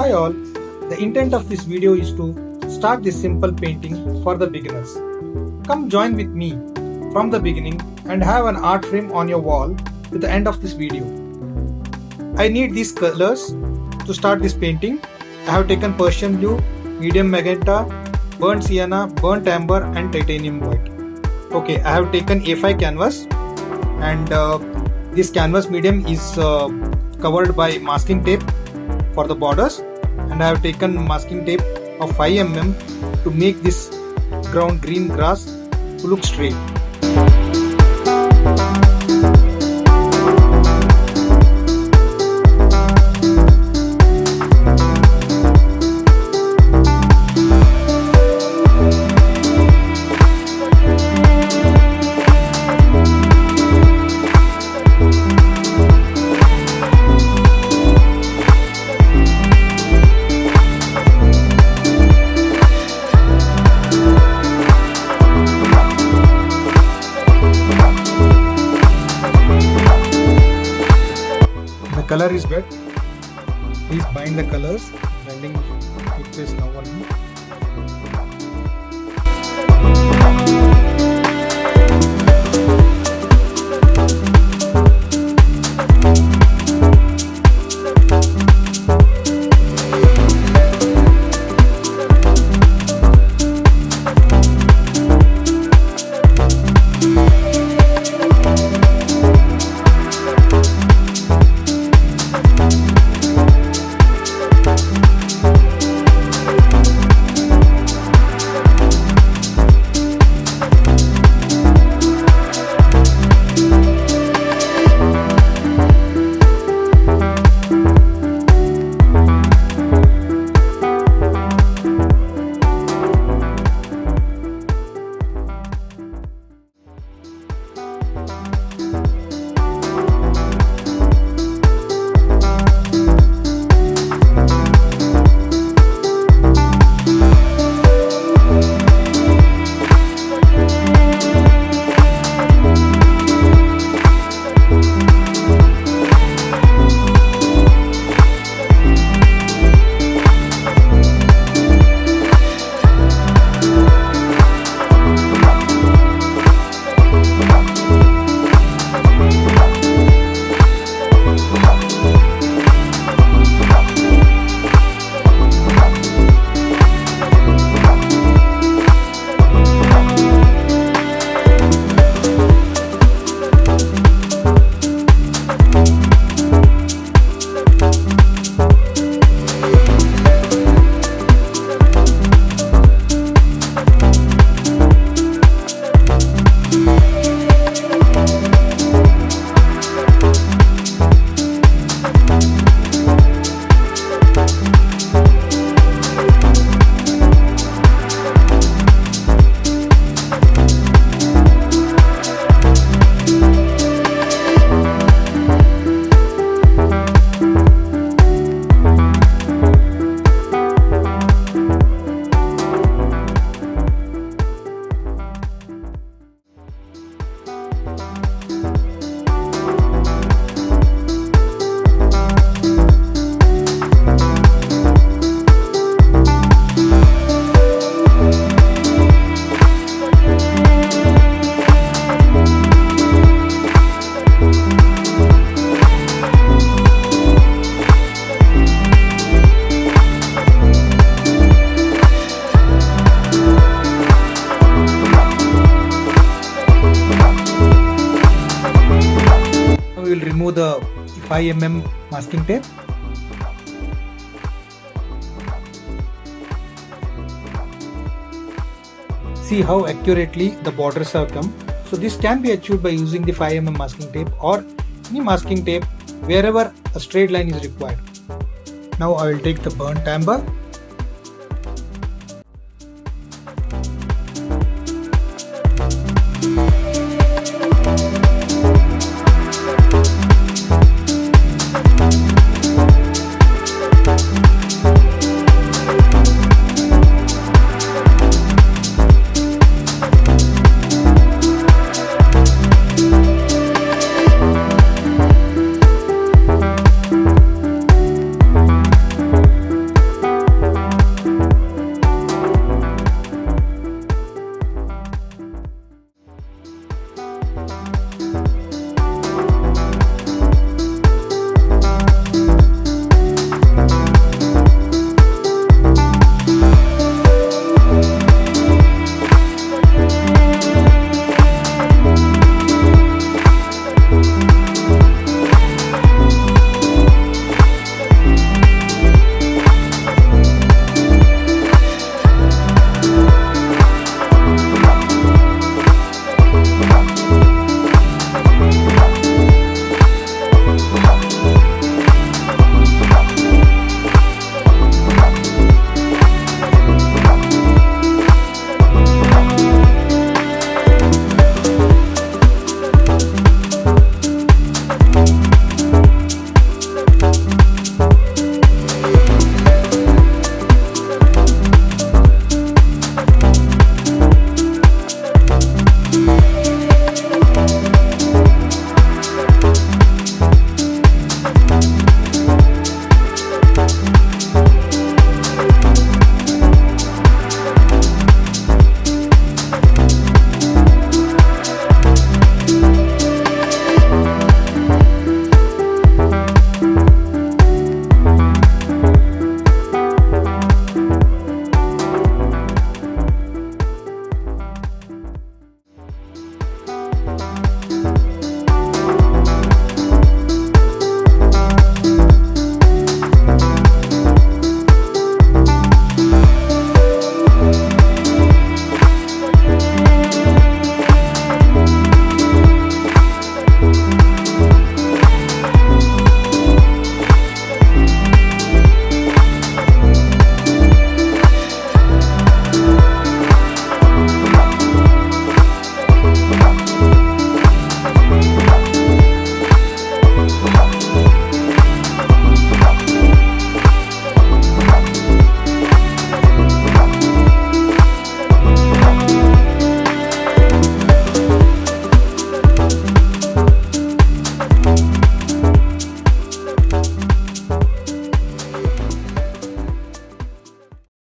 Hi all, the intent of this video is to start this simple painting for the beginners. Come join with me from the beginning and have an art frame on your wall at the end of this video. I need these colors to start this painting. I have taken Persian blue, medium magenta, burnt sienna, burnt amber and titanium white. Okay, I have taken A5 canvas and this canvas medium is covered by masking tape for the borders, and I have taken masking tape of 5 mm to make this ground green grass to look straight. The color is wet. Please bind the colors. Blending takes place now only. We will remove the 5 mm masking tape. See how accurately the borders have come. So this can be achieved by using the 5 mm masking tape or any masking tape wherever a straight line is required. Now I will take the burnt amber